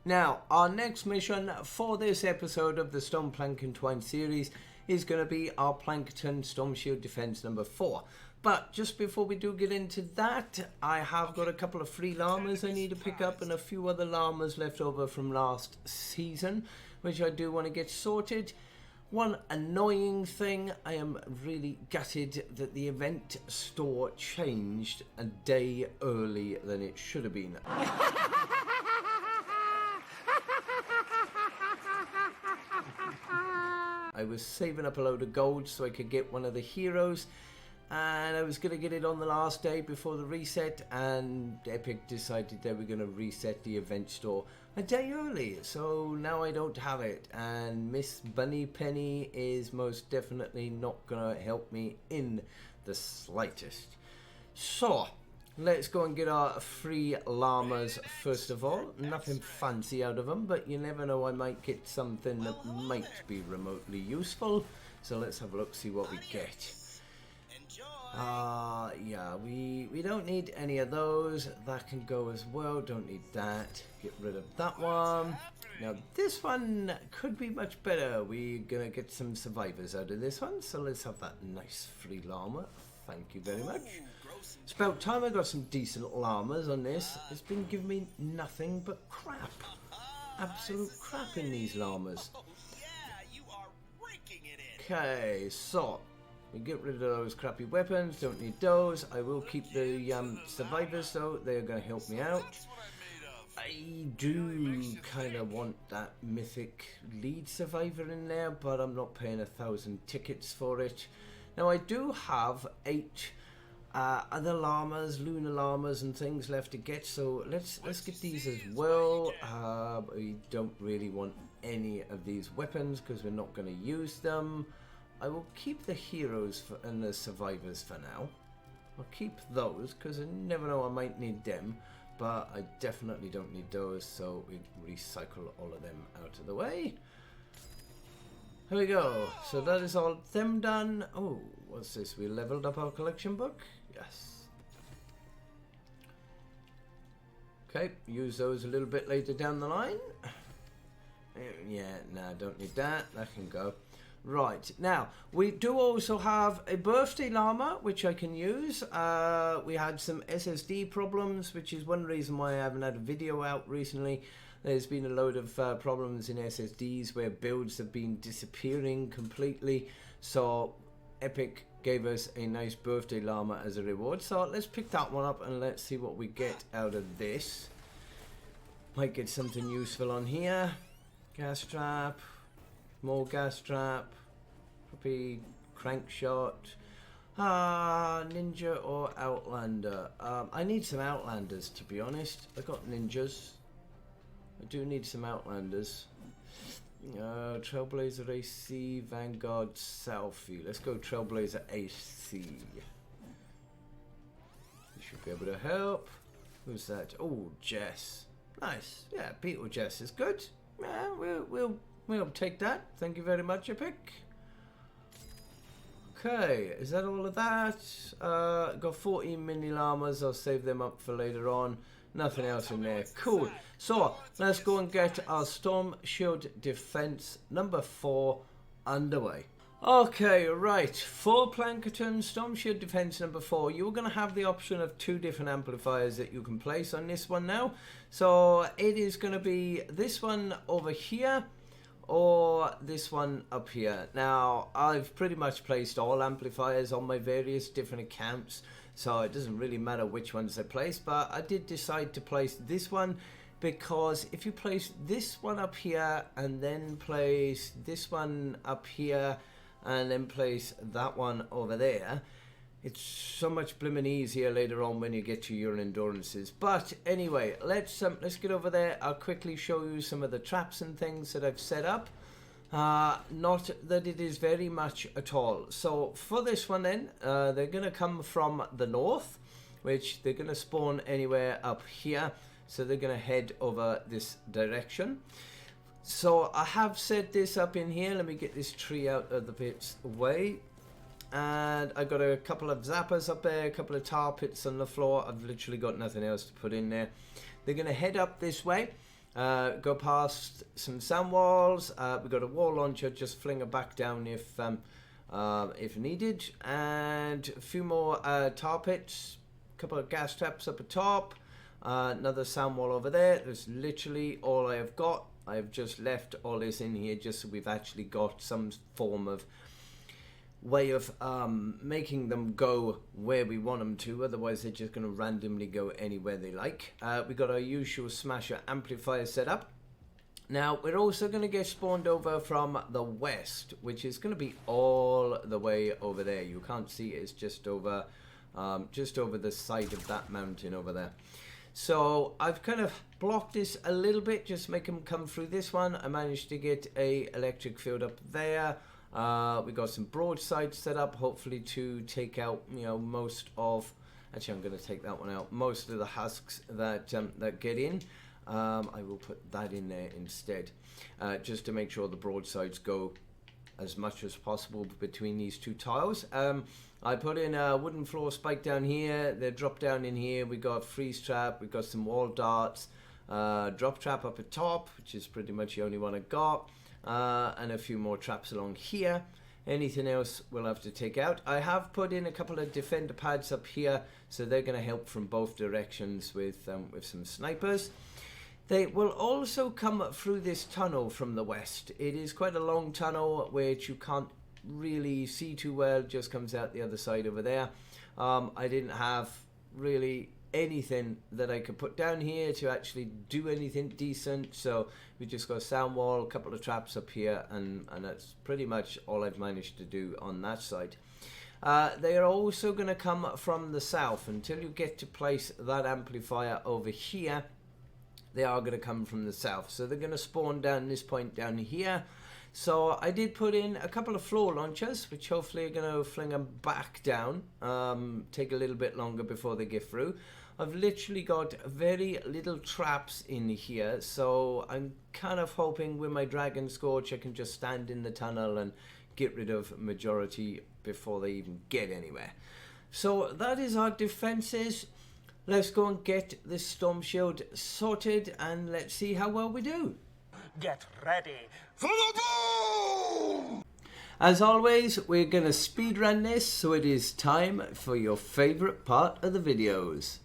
Now, our next mission for this episode of the Storm Plank Entwined series is going to be our Plankerton Storm Shield Defense number 4. But just before we do get into that, I have got a couple of free llamas I need to pick up and a few other llamas left over from last season, which I do want to get sorted. One annoying thing, I am really gutted that the event store changed a day early than it should have been. I was saving up a load of gold so I could get one of the heroes, and I was going to get it on the last day before the reset, and Epic decided they were going to reset the event store a day early, so now I don't have it, and Miss Bunny Penny is most definitely not going to help me in the slightest. So let's go and get our free llamas first of all. Nothing fancy out of them, but you never know, I might get something that might be remotely useful. So let's have a look, see what we get. Yeah, we don't need any of those. That can go as well, don't need that. Get rid of that one. Now this one could be much better. We're gonna get some survivors out of this one, so let's have that nice free llama. Thank you very much. It's about time I got some decent llamas on this. It's been giving me nothing but crap. Absolute crap in these llamas. Okay, so we get rid of those crappy weapons. Don't need those. I will keep the survivors though. They're going to help me out. I do kind of want that mythic lead survivor in there, but I'm not paying 1,000 tickets for it. Now I do have 8 other llamas, lunar llamas and things left to get, so let's get these as well. We don't really want any of these weapons because we're not going to use them. I will keep the heroes and the survivors for now. I'll keep those because I never know, I might need them, but I definitely don't need those, so we recycle all of them out of the way. Here we go. So that is all them done. Oh, what's this? We leveled up our collection book? Yes. Okay, use those a little bit later down the line. Yeah, nah, don't need that. That can go. Right, now, we do also have a birthday llama, which I can use. We had some SSD problems, which is one reason why I haven't had a video out recently. There's been a load of problems in SSDs where builds have been disappearing completely. So Epic gave us a nice birthday llama as a reward. So let's pick that one up and let's see what we get out of this. Might get something useful on here. Gas trap. More gas trap. Probably crank shot. Ninja or outlander. I need some outlanders, to be honest. I got ninjas. I do need some outlanders. Trailblazer AC, Vanguard Selfie. Let's go Trailblazer AC. You should be able to help. Who's that? Oh, Jess. Nice. Yeah, Beetle Jess is good. Yeah, we'll take that. Thank you very much, Epic. Okay, is that all of that? Got 14 mini llamas. I'll save them up for later on. Nothing else in there. Cool. So let's go and get our Storm Shield Defense number 4 underway. Okay, right. For Plankerton Storm Shield Defense number 4, you're going to have the option of 2 different amplifiers that you can place on this one now. So it is going to be this one over here or this one up here. Now, I've pretty much placed all amplifiers on my various different accounts, so it doesn't really matter which ones I place, but I did decide to place this one because if you place this one up here and then place this one up here and then place that one over there, it's so much blimmin' easier later on when you get to your endurances. But anyway, let's get over there. I'll quickly show you some of the traps and things that I've set up. Not that it is very much at all. So for this one then, they're going to come from the north, which they're going to spawn anywhere up here. So they're going to head over this direction. So I have set this up in here. Let me get this tree out of the bits away. And I got a couple of zappers up there, a couple of tar pits on the floor. I've literally got nothing else to put in there. They're going to head up this way. Go past some sound walls. We've got a wall launcher, just fling it back down if needed, and a few more tar pits, a couple of gas traps up at top, another sound wall over there. That's literally all I have got. I've just left all this in here just so we've actually got some form of way of making them go where we want them to, otherwise they're just going to randomly go anywhere they like. We've got our usual smasher amplifier set up. Now we're also going to get spawned over from the west, which is going to be all the way over there. You can't see it, it's just over the side of that mountain over there. So I've kind of blocked this a little bit, just make them come through this one. I managed to get a electric field up there. We got some broadside set up, hopefully to take out, you know, most of. Actually, I'm going to take that one out. Most of the husks that get in. I will put that in there instead, just to make sure the broadsides go as much as possible between these two tiles. I put in a wooden floor spike down here. They drop down in here. We got freeze trap. We got some wall darts. Drop trap up at top, which is pretty much the only one I got. And a few more traps along here. Anything else we'll have to take out. I have put in a couple of defender pads up here, so they're going to help from both directions with some snipers. They will also come through this tunnel from the west. It is quite a long tunnel which you can't really see too well. It just comes out the other side over there. I didn't have really anything that I could put down here to actually do anything decent, so we just got a sound wall, a couple of traps up here, and that's pretty much all I've managed to do on that side. They are also going to come from the south. Until you get to place that amplifier over here, they are going to come from the south, so they're going to spawn down this point down here. So I did put in a couple of floor launchers, which hopefully are going to fling them back down. Take a little bit longer before they get through. I've literally got very little traps in here, so I'm kind of hoping with my Dragon Scorch I can just stand in the tunnel and get rid of majority before they even get anywhere. So that is our defenses. Let's go and get this storm shield sorted and let's see how well we do. Get ready for the boom! As always, we're going to speedrun this, so it is time for your favorite part of the videos.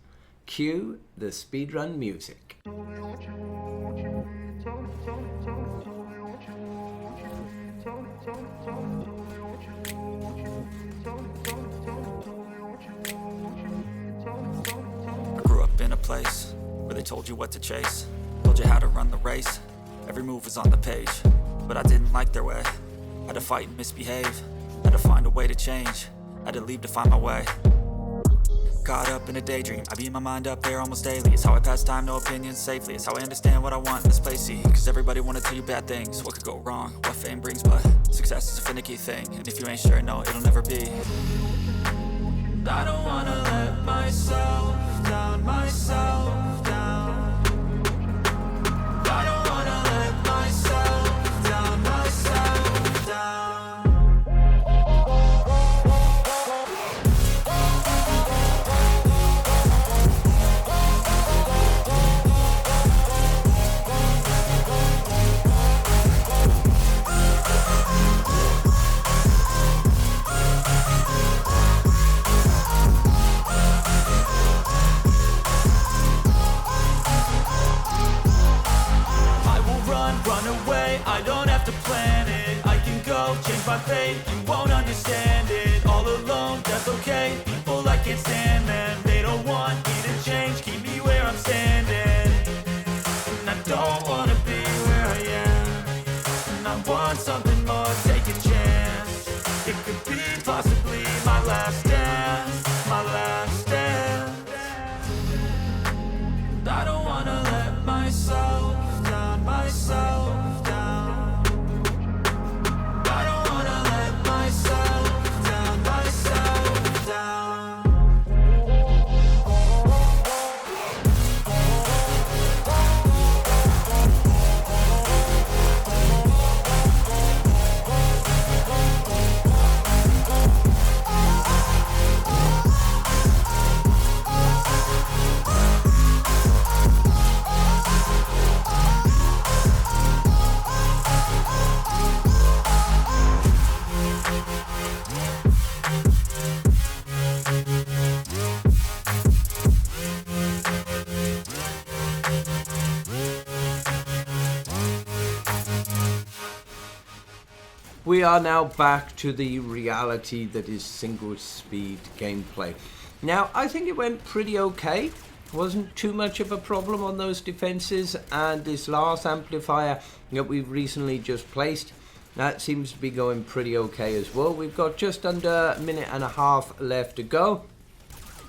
Cue the speedrun music. I grew up in a place where they told you what to chase, told you how to run the race. Every move was on the page, but I didn't like their way. Had to fight and misbehave, had to find a way to change, had to leave to find my way. Caught up in a daydream, I beat my mind up there almost daily. It's how I pass time, no opinions safely. It's how I understand what I want in this place, see. Cause everybody wanna tell you bad things, what could go wrong, what fame brings. But success is a finicky thing, and if you ain't sure, no, it'll never be. I don't wanna let myself down, myself down. I don't wanna let myself down, myself down. I don't have to plan it, I can go change my fate. You won't understand it, all alone, that's okay. People I can't stand them, they don't want me to change. Keep me where I'm standing, and I don't wanna be where I am. And I want something more, take a chance. It could be possibly my last dance, my last dance. I don't wanna let myself down, myself. we are now back to the reality that is single speed gameplay. Now, I think it went pretty okay. Wasn't too much of a problem on those defenses, and this last amplifier that we've recently just placed, that seems to be going pretty okay as well. We've got just under a minute and a half left to go,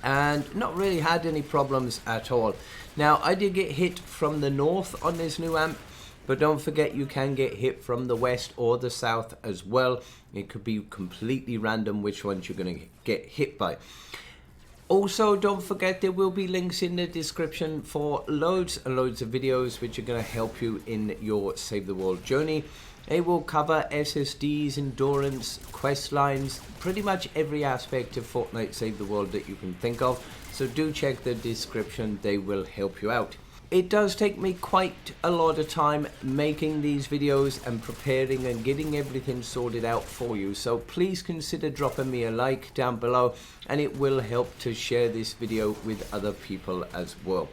and not really had any problems at all. Now, I did get hit from the north on this new amp, but don't forget you can get hit from the west or the south as well. It could be completely random which ones you're going to get hit by. Also, don't forget there will be links in the description for loads and loads of videos which are going to help you in your Save the World journey. It will cover SSDs, endurance, quest lines, pretty much every aspect of Fortnite Save the World that you can think of. So do check the description, they will help you out. It does take me quite a lot of time making these videos and preparing and getting everything sorted out for you. So please consider dropping me a like down below, and it will help to share this video with other people as well.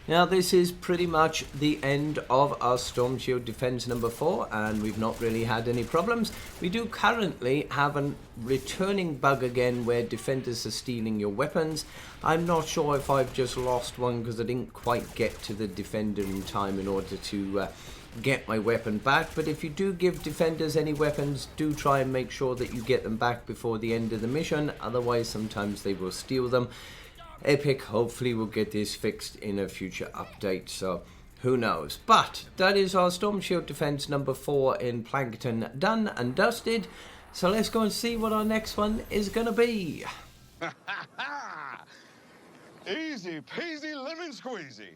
Now, this is pretty much the end of our Storm Shield Defense number 4, and we've not really had any problems. We do currently have a returning bug again where defenders are stealing your weapons. I'm not sure if I've just lost one because I didn't quite get to the defender in time in order to get my weapon back. But if you do give defenders any weapons, do try and make sure that you get them back before the end of the mission. Otherwise, sometimes they will steal them. Epic hopefully will get this fixed in a future update, so who knows. But that is our Storm Shield Defense number 4 in Plankerton done and dusted. So let's go and see what our next one is going to be. Easy peasy lemon squeezy.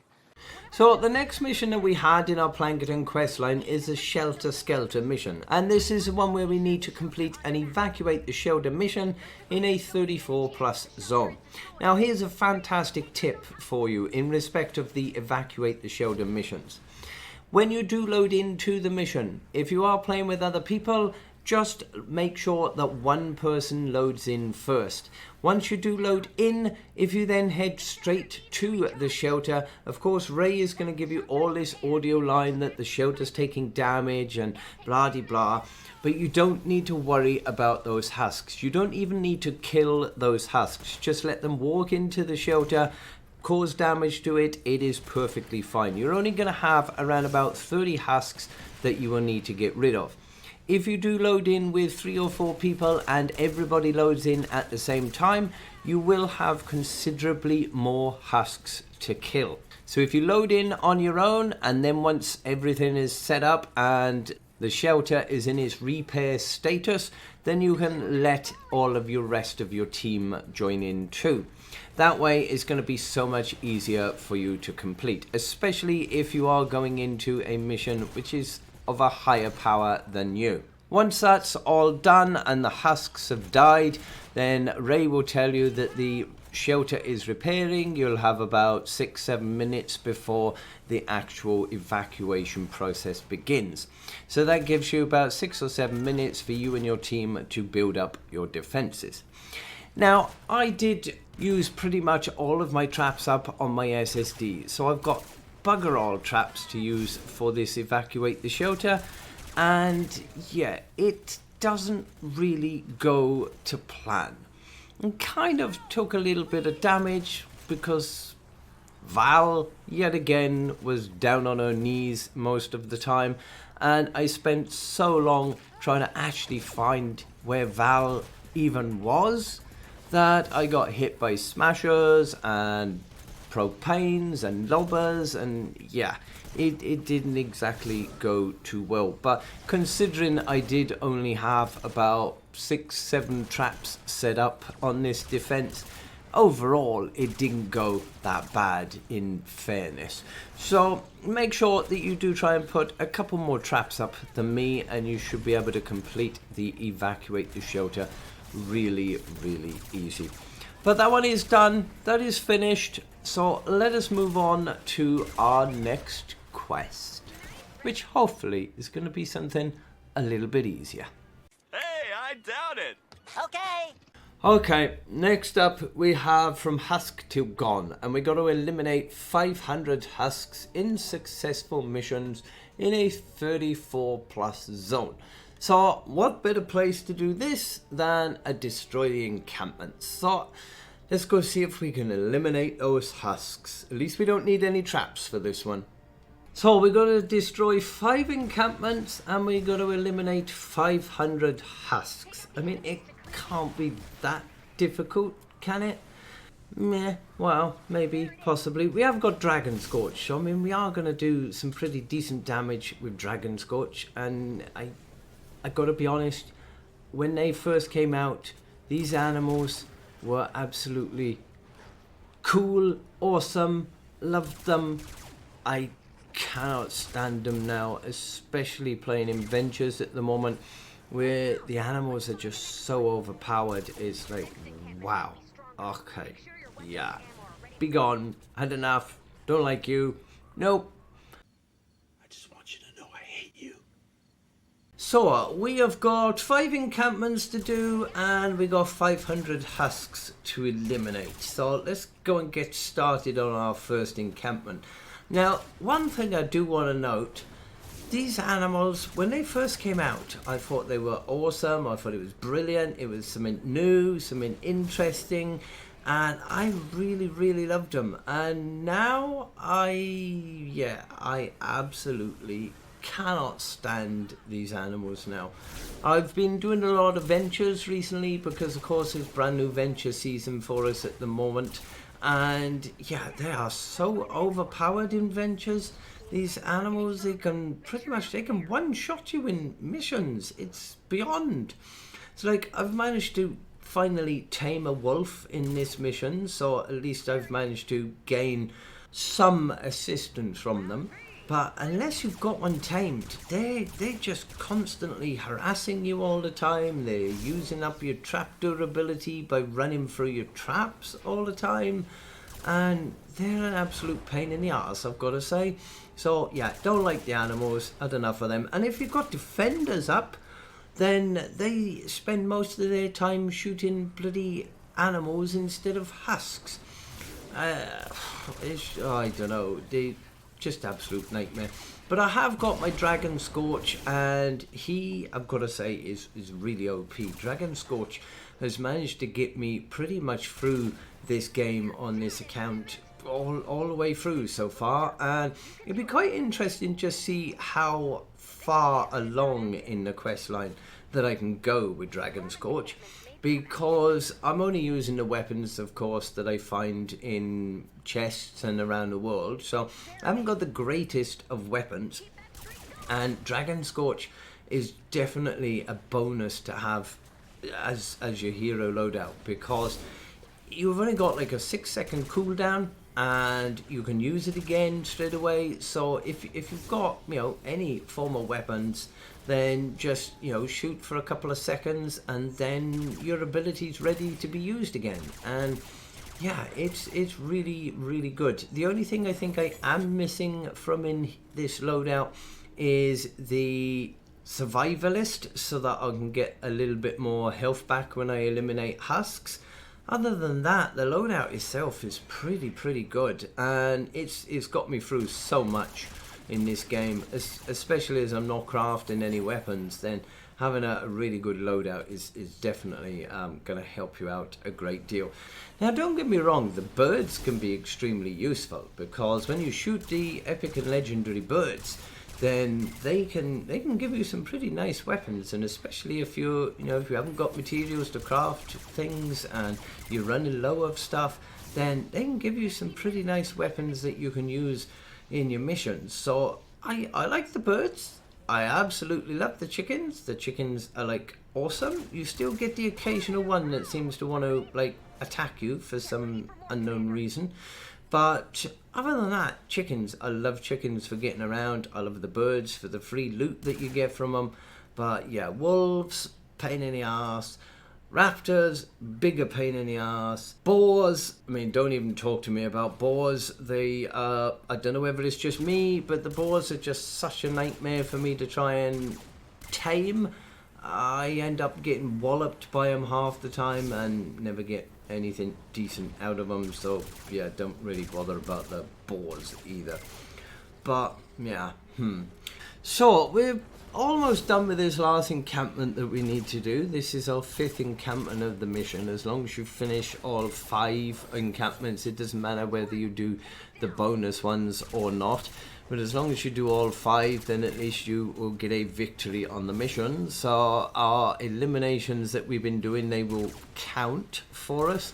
So the next mission that we had in our Plankerton questline is the Skelter mission, and this is the one where we need to complete and evacuate the shelter mission in a 34+ zone. Now here's a fantastic tip for you in respect of the evacuate the shelter missions. When you do load into the mission, if you are playing with other people, just make sure that one person loads in first. Once you do load in, if you then head straight to the shelter, of course Ray is going to give you all this audio line that the shelter's taking damage and blah de blah, but you don't need to worry about those husks. You don't even need to kill those husks. Just let them walk into the shelter, cause damage to it. It is perfectly fine. You're only going to have around about 30 husks that you will need to get rid of. If you do load in with 3 or 4 people and everybody loads in at the same time, you will have considerably more husks to kill. So if you load in on your own, and then once everything is set up and the shelter is in its repair status, then you can let all of your rest of your team join in too. That way it's going to be so much easier for you to complete, especially if you are going into a mission which is of a higher power than you. Once that's all done and the husks have died, then Ray will tell you that the shelter is repairing. You'll have about 6-7 minutes before the actual evacuation process begins. So that gives you about 6 or 7 minutes for you and your team to build up your defenses. Now, I did use pretty much all of my traps up on my SSD, so I've got bugger all traps to use for this evacuate the shelter, and yeah, it doesn't really go to plan. And kind of took a little bit of damage because Val yet again was down on her knees most of the time, and I spent so long trying to actually find where Val even was that I got hit by smashers and propanes and lobbers, and yeah, it didn't exactly go too well. But considering I did only have about 6-7 traps set up on this defense, overall it didn't go that bad in fairness. So make sure that you do try and put a couple more traps up than me, and you should be able to complete the evacuate the shelter really easy. But that one is done, that is finished. So let us move on to our next quest, which hopefully is going to be something a little bit easier. Hey, I doubt it. Okay. Okay, next up we have From Husk Till Gone, and we got to eliminate 500 husks in successful missions in a 34+ zone. So what better place to do this than a destroy the encampments? So let's go see if we can eliminate those husks. At least we don't need any traps for this one. So we're going to destroy 5 encampments and we're going to eliminate 500 husks. I mean, it can't be that difficult, can it? Meh, well, maybe, possibly. We have got Dragon Scorch, so I mean, we are going to do some pretty decent damage with Dragon Scorch, and I got to be honest, when they first came out, these animals were absolutely cool, awesome, loved them. I cannot stand them now, especially playing in ventures at the moment, where the animals are just so overpowered. It's like, wow, okay. Yeah, be gone, had enough, don't like you, nope. I just want you to know I hate you. So, we have got 5 encampments to do and we got 500 husks to eliminate. So let's go and get started on our first encampment. Now, one thing I do want to note, these animals, when they first came out, I thought they were awesome, I thought it was brilliant, it was something new, something interesting. And I really loved them. And now I absolutely cannot stand these animals now. I've been doing a lot of ventures recently because of course it's brand new venture season for us at the moment. And yeah, they are so overpowered in ventures. These animals, they can one-shot you in missions. It's beyond. It's like I've managed to finally tame a wolf in this mission, so at least I've managed to gain some assistance from them. But unless you've got one tamed, they're just constantly harassing you all the time. They're using up your trap durability by running through your traps all the time, and they're an absolute pain in the arse, I've got to say. So yeah, don't like the animals, had enough of them. And if you've got defenders up, then they spend most of their time shooting bloody animals instead of husks. I don't know, they just absolute nightmare. But I have got my Dragon Scorch, and he, I've got to say, is really OP. Dragon Scorch has managed to get me pretty much through this game on this account, all the way through so far, and it'd be quite interesting to see how far along in the quest line that I can go with Dragon Scorch, because I'm only using the weapons, of course, that I find in chests and around the world, so I haven't got the greatest of weapons, and Dragon Scorch is definitely a bonus to have as your hero loadout, because you've only got like a 6-second cooldown and you can use it again straight away. So if you've got, you know, any form of weapons, then just, you know, shoot for a couple of seconds and then your ability's ready to be used again. And yeah, it's really good. The only thing I think I am missing from in this loadout is the survivalist, so that I can get a little bit more health back when I eliminate husks. Other than that, the loadout itself is pretty good, and it's got me through so much in this game, especially as I'm not crafting any weapons. Then having a really good loadout is definitely going to help you out a great deal. Now, don't get me wrong, the birds can be extremely useful, because when you shoot the epic and legendary birds, then they can give you some pretty nice weapons, and especially if you haven't got materials to craft things and you're running low of stuff, then they can give you some pretty nice weapons that you can use in your missions. So I like the birds. I absolutely love the chickens. The chickens are like awesome. You still get the occasional one that seems to want to like attack you for some unknown reason. But other than that, chickens, I love chickens for getting around. I love the birds for the free loot that you get from them. But yeah, wolves, pain in the ass. Raptors, bigger pain in the ass. Boars, I mean, don't even talk to me about boars. They, I don't know whether it's just me, but the boars are just such a nightmare for me to try and tame. I end up getting walloped by them half the time and never get anything decent out of them. So yeah, don't really bother about the boars either. But yeah, So we're almost done with this last encampment that we need to do. This is our 5th encampment of the mission. As long as you finish all 5 encampments, it doesn't matter whether you do the bonus ones or not. But as long as you do all 5, then at least you will get a victory on the mission. So our eliminations that we've been doing, they will count for us.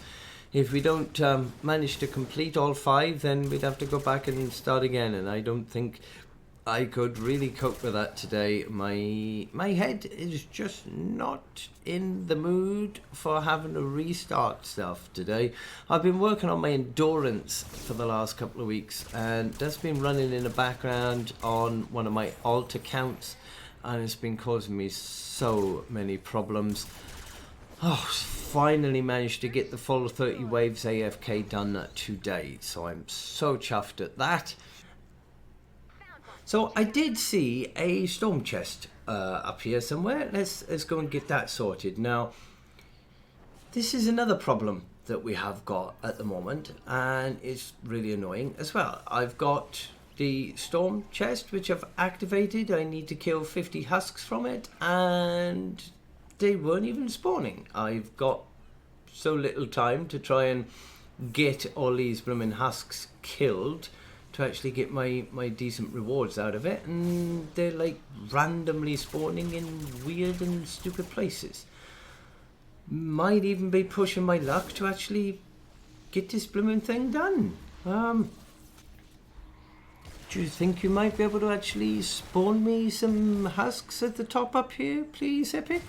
If we don't manage to complete all 5, then we'd have to go back and start again. And I don't think I could really cope with that today. My head is just not in the mood for having to restart stuff today. I've been working on my endurance for the last couple of weeks, and that's been running in the background on one of my alt accounts, and it's been causing me so many problems. Oh, finally managed to get the full 30 waves AFK done today, so I'm so chuffed at that. So I did see a storm chest up here somewhere. Let's go and get that sorted. Now, this is another problem that we have got at the moment, and it's really annoying as well. I've got the storm chest, which I've activated. I need to kill 50 husks from it, and they weren't even spawning. I've got so little time to try and get all these blooming husks killed to actually get my decent rewards out of it, and they're like randomly spawning in weird and stupid places. Might even be pushing my luck to actually get this blooming thing done. Do you think you might be able to actually spawn me some husks at the top up here, please, Epic?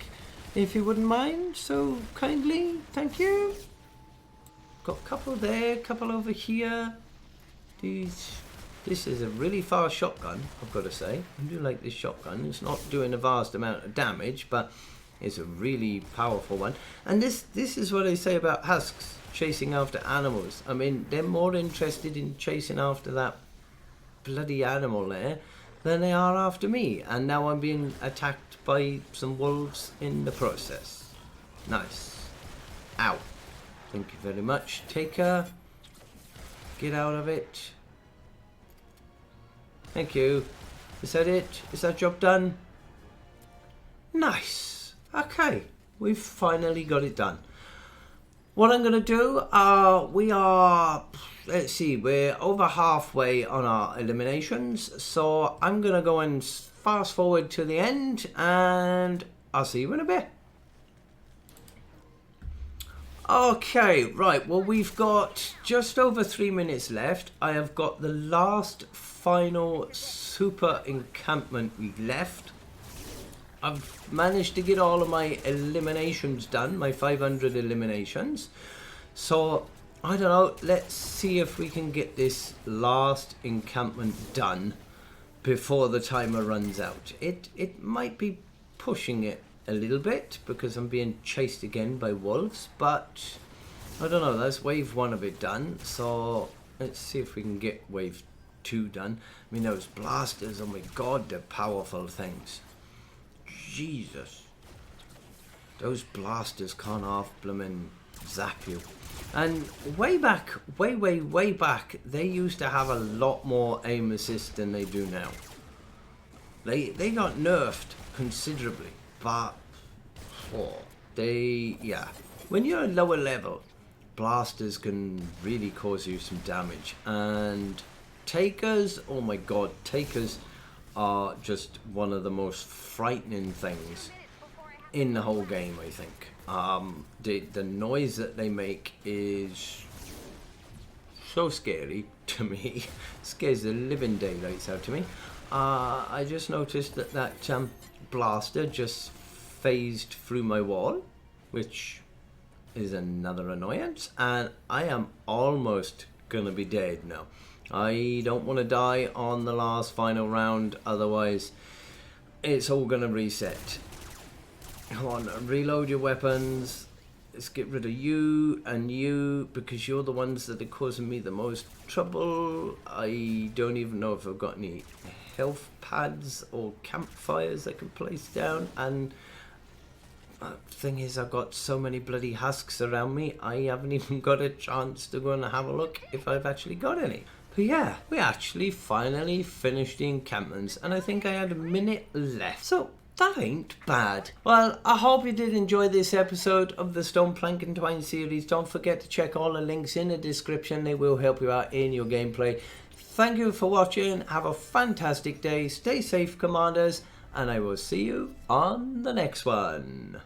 If you wouldn't mind, so kindly, thank you. Got a couple there, a couple over here. This is a really fast shotgun, I've got to say. I do like this shotgun. It's not doing a vast amount of damage, but it's a really powerful one. And this is what I say about husks chasing after animals. I mean, they're more interested in chasing after that bloody animal there than they are after me. And now I'm being attacked by some wolves in the process. Nice. Ow. Thank you very much. Take her. Get out of it. Thank you. Is that it? Is that job done? Nice. Okay. We've finally got it done. What I'm going to do, we are, let's see, we're over halfway on our eliminations. So I'm going to go and fast forward to the end, and I'll see you in a bit. Okay, right, well, we've got just over 3 minutes left. I have got the last final super encampment left. I've managed to get all of my eliminations done, my 500 eliminations. So, I don't know, let's see if we can get this last encampment done before the timer runs out. It might be pushing it a little bit because I'm being chased again by wolves, but I don't know, that's wave 1 of it done, so let's see if we can get wave 2 done. I mean, those blasters, oh my god, they're powerful things. Jesus, those blasters can't half bloomin' zap you. And way back, way back, they used to have a lot more aim assist than they do now. They got nerfed considerably. But yeah, when you're a lower level, blasters can really cause you some damage. And takers, oh my god, takers are just one of the most frightening things in the whole game, I think. The noise that they make is so scary to me. Scares the living daylights out of me. I just noticed that blaster just phased through my wall, which is another annoyance, and I am almost gonna be dead now. I don't want to die on the last final round, otherwise it's all gonna reset. Come on, reload your weapons. Let's get rid of you and you, because you're the ones that are causing me the most trouble. I don't even know if I've got any health pads or campfires I can place down, and thing is, I've got so many bloody husks around me, I haven't even got a chance to go and have a look if I've actually got any. But yeah, we actually finally finished the encampments, and I think I had a minute left. So that ain't bad. Well, I hope you did enjoy this episode of the Stone Plank and Twine series. Don't forget to check all the links in the description. They will help you out in your gameplay. Thank you for watching. Have a fantastic day. Stay safe, Commanders, and I will see you on the next one.